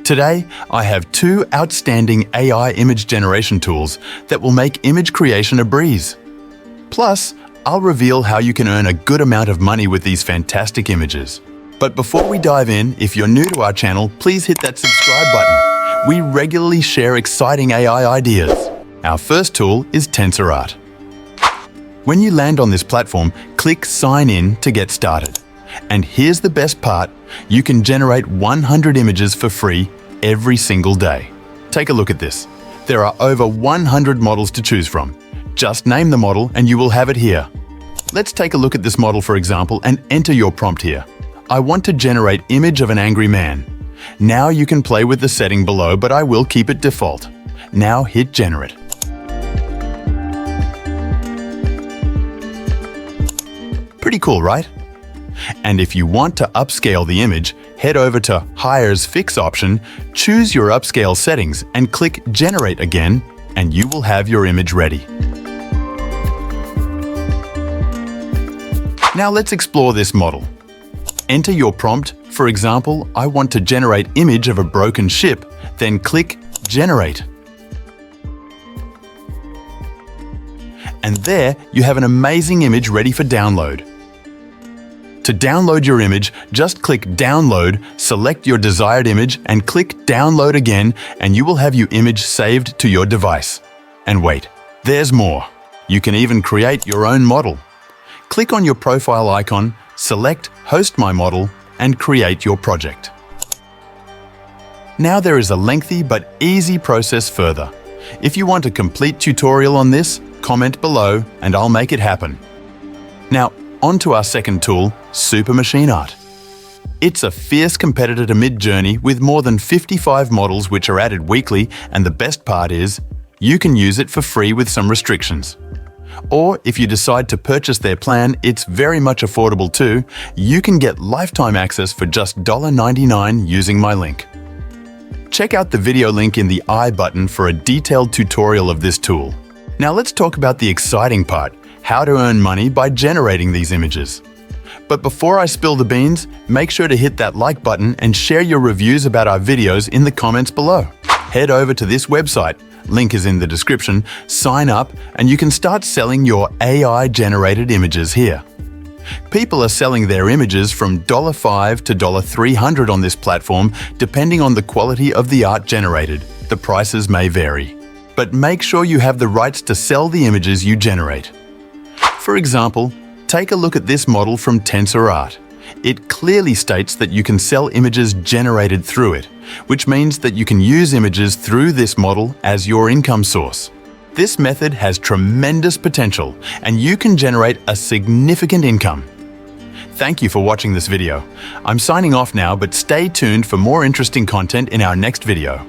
Today, I have two outstanding AI image generation tools that will make image creation a breeze. Plus, I'll reveal how you can earn a good amount of money with these fantastic images. But before we dive in, if you're new to our channel, please hit that subscribe button. We regularly share exciting AI ideas. Our first tool is Tensor Art. When you land on this platform, click Sign In to get started. And here's the best part, you can generate 100 images for free every single day. Take a look at this. There are over 100 models to choose from. Just name the model and you will have it here. Let's take a look at this model, for example, and enter your prompt here. I want to generate image of an angry man. Now you can play with the setting below, but I will keep it default. Now hit Generate. Pretty cool, right? And if you want to upscale the image, head over to Hire's Fix option, choose your upscale settings and click Generate again, and you will have your image ready. Now let's explore this model. Enter your prompt. For example, I want to generate image of a broken ship, then click Generate. And there you have an amazing image ready for download. To download your image, just click Download, select your desired image and click Download again, and you will have your image saved to your device. And wait, there's more. You can even create your own model. Click on your profile icon, select Host My Model, and create your project. Now there is a lengthy but easy process further. If you want a complete tutorial on this, comment below and I'll make it happen. Now, on to our second tool, Super Machine Art. It's a fierce competitor to Midjourney with more than 55 models which are added weekly, and the best part is, you can use it for free with some restrictions. Or if you decide to purchase their plan, it's very much affordable too. You can get lifetime access for just $99 using my link. Check out the video link in the I button for a detailed tutorial of this tool. Now let's talk about the exciting part, how to earn money by generating these images. But before I spill the beans, make sure to hit that like button and share your reviews about our videos in the comments below. Head over to this website, link is in the description, sign up, and you can start selling your AI-generated images here. People are selling their images from $5 to $300 on this platform, depending on the quality of the art generated. The prices may vary. But make sure you have the rights to sell the images you generate. For example, take a look at this model from Tensor Art. It clearly states that you can sell images generated through it, which means that you can use images through this model as your income source. This method has tremendous potential, and you can generate a significant income. Thank you for watching this video. I'm signing off now, but stay tuned for more interesting content in our next video.